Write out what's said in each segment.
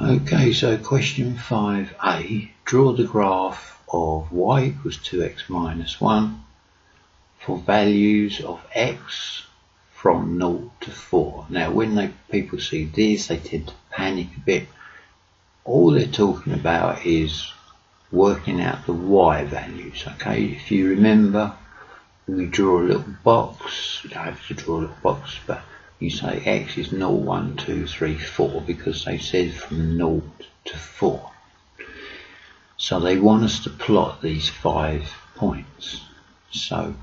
Okay, so question 5a, draw the graph of y equals 2x minus 1 for values of x from 0 to 4. Now when people see this, they tend to panic a bit. All they're talking about is working out the y values. Okay, if you remember, we draw a little box. You don't have to draw a little box, but you say x is 0, 1, 2, 3, 4 because they said from 0 to 4. So they want us to plot these 5 points. So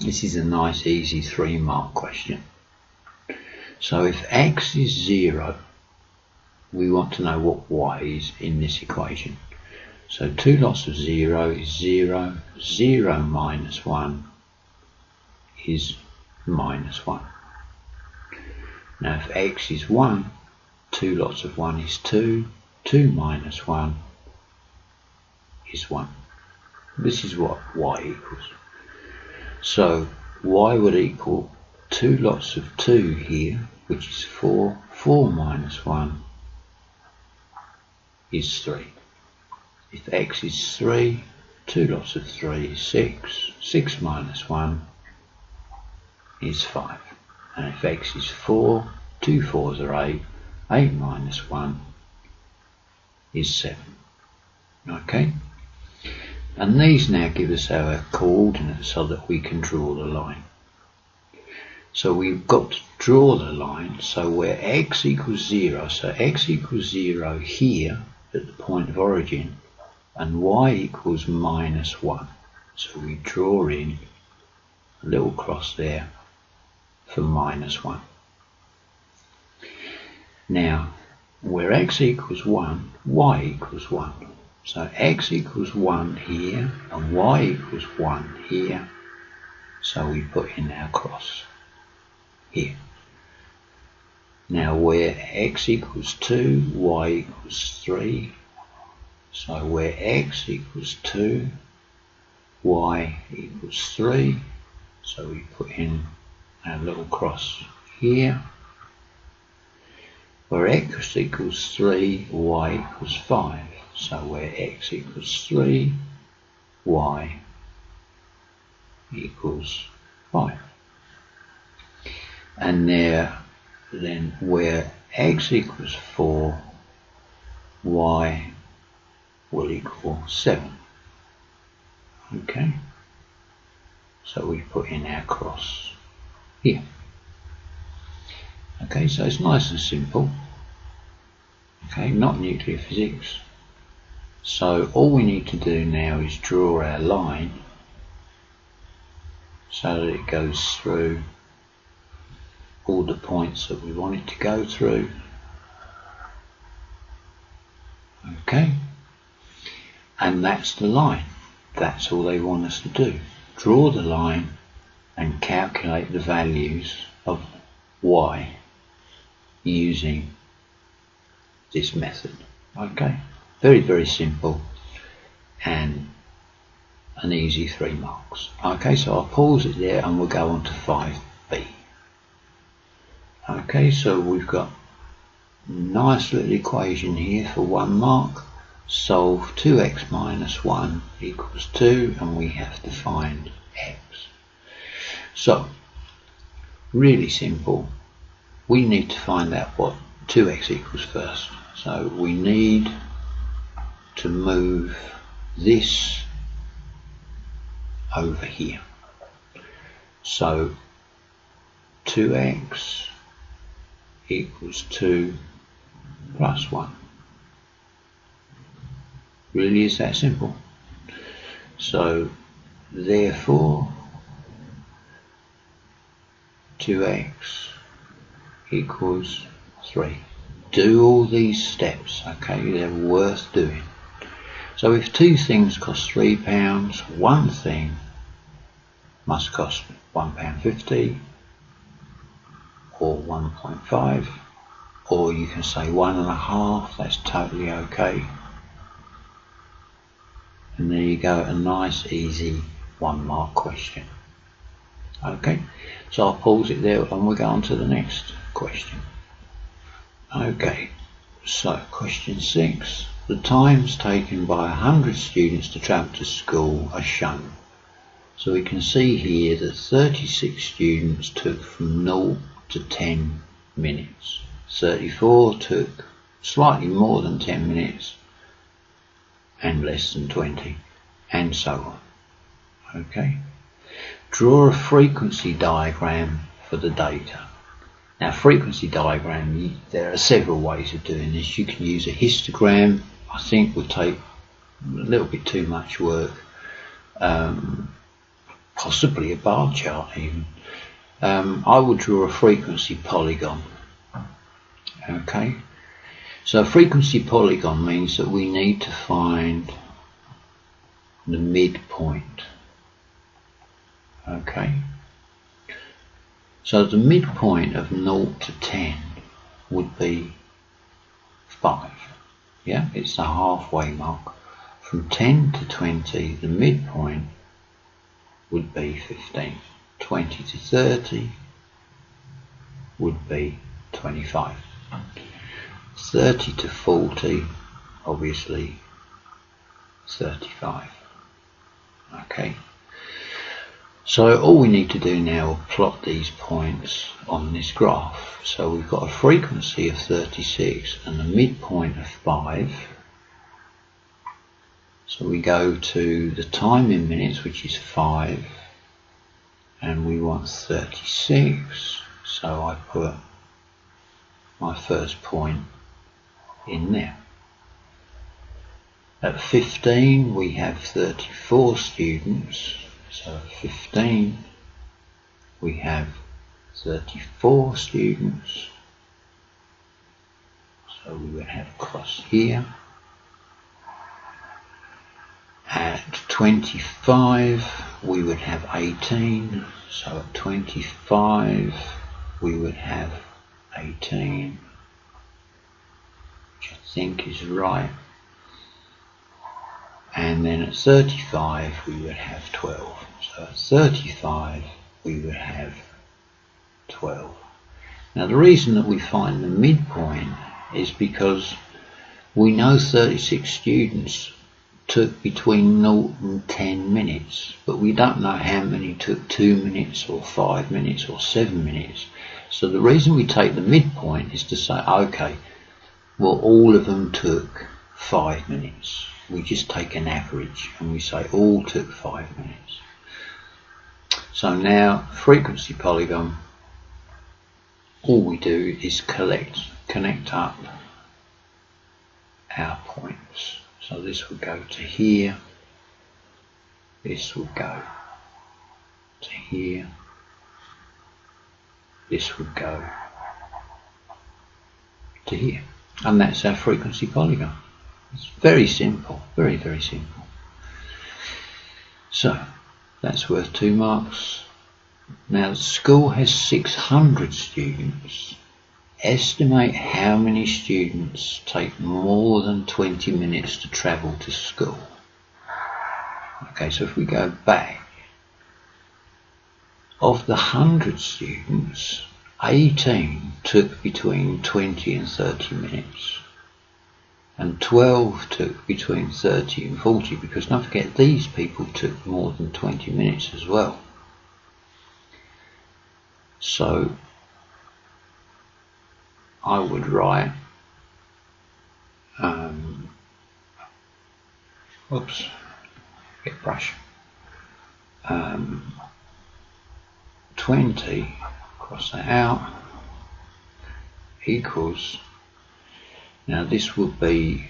this is a nice easy 3-mark question. So if x is 0, we want to know what y is in this equation. So 2 lots of 0 is 0, 0 minus 1 is minus 1. Now if x is 1, 2 lots of 1 is 2, 2 minus 1 is 1. This is what y equals. So y would equal 2 lots of 2 here, which is 4, 4 minus 1 is 3. If x is 3, 2 lots of 3 is 6, 6 minus 1 is 5. And if x is 4, 2 4s are 8, 8 minus 1 is 7. Okay? And these now give us our coordinates so that we can draw the line. So we've got to draw the line, so where x equals 0, so x equals 0 here at the point of origin, and y equals minus 1. So we draw in a little cross there for minus 1. Now, where x equals 1, y equals 1. So x equals 1 here, and y equals 1 here. So we put in our cross here. Now where x equals 2, y equals 3. So where x equals 2, y equals 3. So we put in our little cross here. Where x equals 3, y equals 5. So where x equals 3, y equals 5. And then where x equals 4, y will equal 7. Okay? So we put in our cross here. Okay, so it's nice and simple. Okay, not nuclear physics. So all we need to do now is draw our line so that it goes through all the points that we want it to go through. Okay, and that's the line. That's all they want us to do. Draw the line and calculate the values of y using this method. Okay, very, very simple and an easy 3 marks. Okay, so I'll pause it there and we'll go on to 5b. Okay, so we've got a nice little equation here for 1 mark. Solve 2x minus 1 equals 2, and we have to find x. So, really simple. We need to find out what 2x equals first. So we need to move this over here. So 2x equals 2 plus 1. Really is that simple. So therefore 2x equals 3. Do all these steps, okay, they're worth doing. So if 2 things cost £3, 1 thing must cost £1.50 or 1.5, or you can say 1.5, that's totally okay. And there you go, a nice easy 1 mark question. Okay, so I'll pause it there and we'll go on to the next question. Okay, So question 6. The times taken by 100 students to travel to school are shown. So we can see here that 36 students took from 0 to 10 minutes. 34 took slightly more than 10 minutes and less than 20, and so on. Okay. Draw a frequency diagram for the data. Now, frequency diagram, there are several ways of doing this. You can use a histogram. I think would take a little bit too much work. Possibly a bar chart even. I would draw a frequency polygon. Okay. So a frequency polygon means that we need to find the midpoint. Okay. So the midpoint of 0 to 10 would be 5. Yeah, it's the halfway mark. From 10 to 20, the midpoint would be 15. 20 to 30 would be 25. 30 to 40, obviously 35. Okay. So all we need to do now is plot these points on this graph. So we've got a frequency of 36 and a midpoint of 5. So we go to the time in minutes, which is 5, and we want 36. So I put my first point in there. At 15 we have 34 students, so at 15 we have 34 students, so we would have cross here. At 25 we would have 18, so at 25 we would have 18, which I think is right. And then at 35 we would have 12. So at 35 we would have 12. Now the reason that we find the midpoint is because we know 36 students took between 0 and 10 minutes, but we don't know how many took 2 minutes or 5 minutes or 7 minutes. So the reason we take the midpoint is to say, okay, well, all of them took 5 minutes. We just take an average and we say all took 5 minutes. So now, frequency polygon, all we do is connect up our points. So this would go to here, this would go to here, this would go to here, and that's our frequency polygon. It's very simple, very, very simple. So that's worth 2 marks. Now the school has 600 students. Estimate how many students take more than 20 minutes to travel to school. Okay, so if we go back, of the 100 students, 18 took between 20 and 30 minutes. And 12 took between 30 and 40, because don't forget these people took more than 20 minutes as well. So I would write, oops, get brush, 20, cross that out, equals, now this would be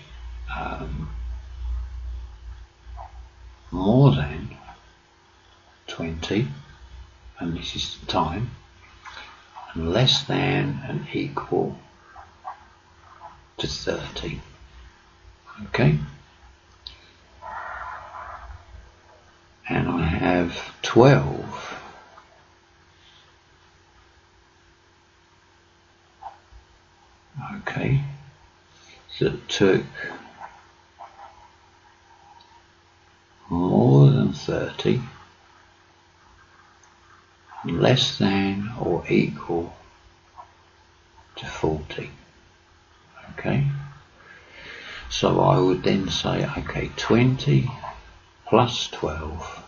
more than 20, and this is the time, and less than and equal to 30. Okay, and I have 12 okay, that took more than 30, less than or equal to 40. Okay. So I would then say, okay, 20 plus 12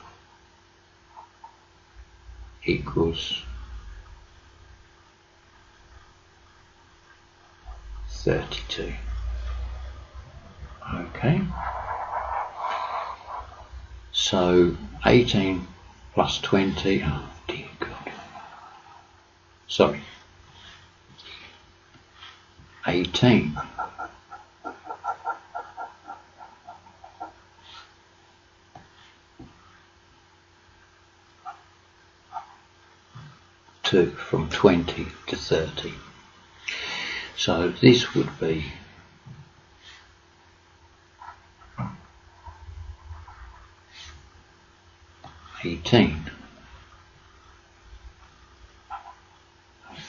equals 32. Okay. So 18 plus 20, oh dear God. Sorry. 18 from 20 to 30. So this would be 18.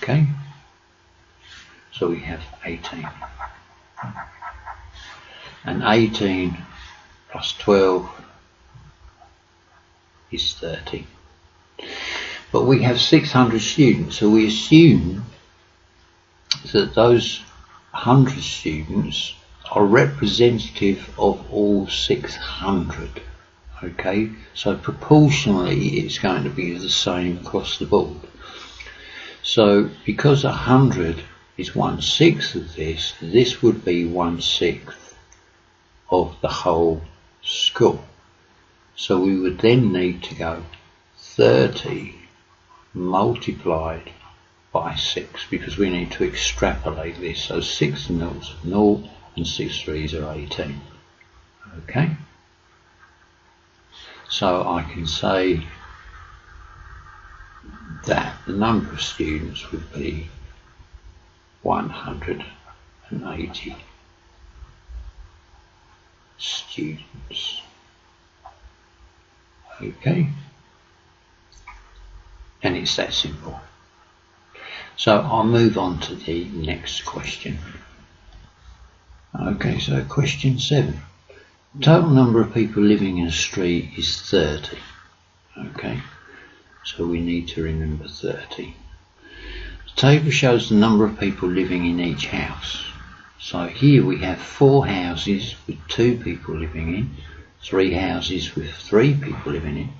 Okay, so we have 18. And 18 plus 12 is 30. But we have 600 students, so we assume that those 100 students are representative of all 600. Okay, so proportionally it's going to be the same across the board. So because 100 is 1/6 of this, this would be 1/6 of the whole school. So we would then need to go 30 multiplied by 6, because we need to extrapolate this. So 6 noughts are 0 and 6 threes are 18. Okay, so I can say that the number of students would be 180 students. Okay, and it's that simple. So I'll move on to the next question. Okay, so question 7. Total number of people living in a street is 30. Okay, so we need to remember 30. The table shows the number of people living in each house. So here we have 4 houses with 2 people living in, 3 houses with 3 people living in,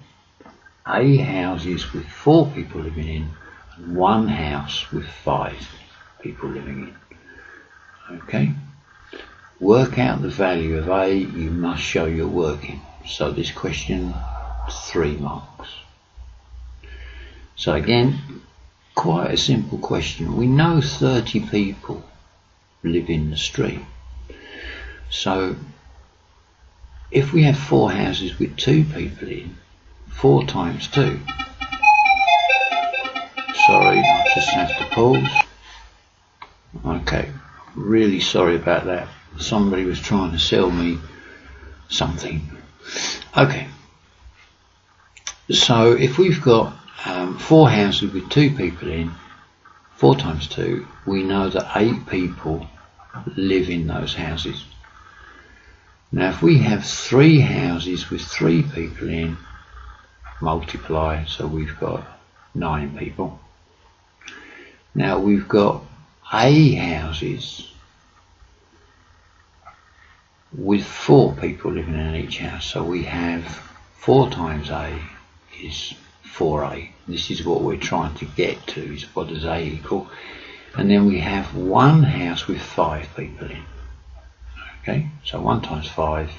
8 houses with 4 people living in, and 1 house with 5 people living in. Okay, work out the value of A. You must show your working. So this question, 3 marks. So again, quite a simple question. We know 30 people live in the street. So if we have 4 houses with 2 people in, 4 times 2. Sorry, I just have to pause. Okay, really sorry about that. Somebody was trying to sell me something. Okay, so if we've got 4 houses with 2 people in, 4 times 2, we know that 8 people live in those houses. Now if we have 3 houses with 3 people in, multiply, so we've got 9 people. Now we've got A houses with 4 people living in each house, so we have 4 times A is 4A. This is what we're trying to get to, is what does A equal. And then we have 1 house with 5 people in. Okay, so 1 times 5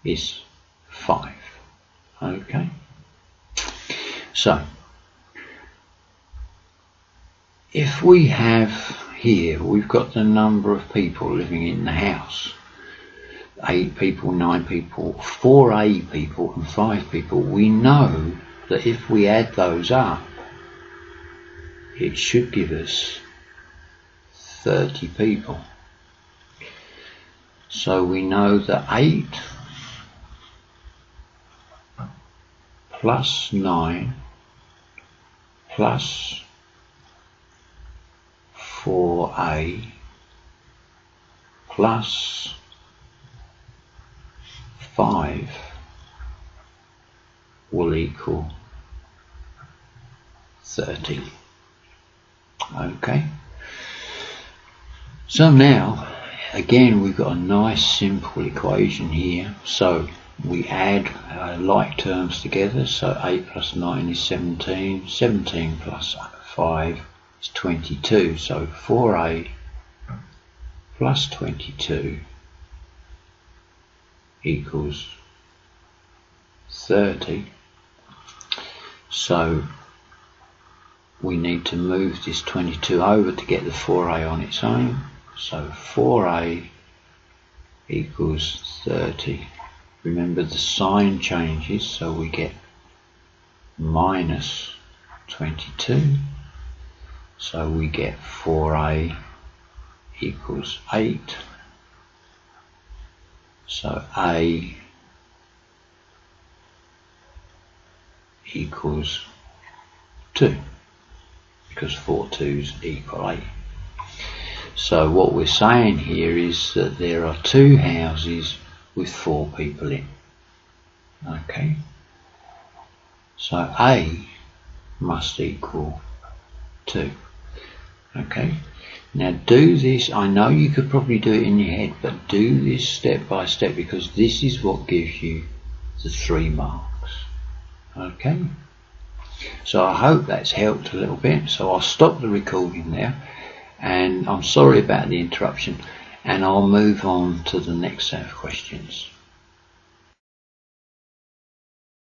is 5. Okay, so if we have here, we've got the number of people living in the house. 8 people, 9 people, 4A people and 5 people. We know that if we add those up, it should give us 30 people. So we know that 8 plus 9 plus 4A plus 5 will equal 30. Okay, so now Again, we've got a nice simple equation here. So we add like terms together. So 8 plus 9 is 17. 17 plus 5 is 22. So 4a plus 22 equals 30. So we need to move this 22 over to get the 4a on its own. So 4a equals 30. Remember the sign changes, so we get minus 22. So we get 4a equals 8. So a equals 2, because 4 2's equal 8. So what we're saying here is that there are 2 houses with 4 people in. Okay, so A must equal 2. Okay, now do this. I know you could probably do it in your head, but do this step by step, because this is what gives you the 3 marks. Okay, so I hope that's helped a little bit. So I'll stop the recording there, and I'm sorry about the interruption, and I'll move on to the next set of questions.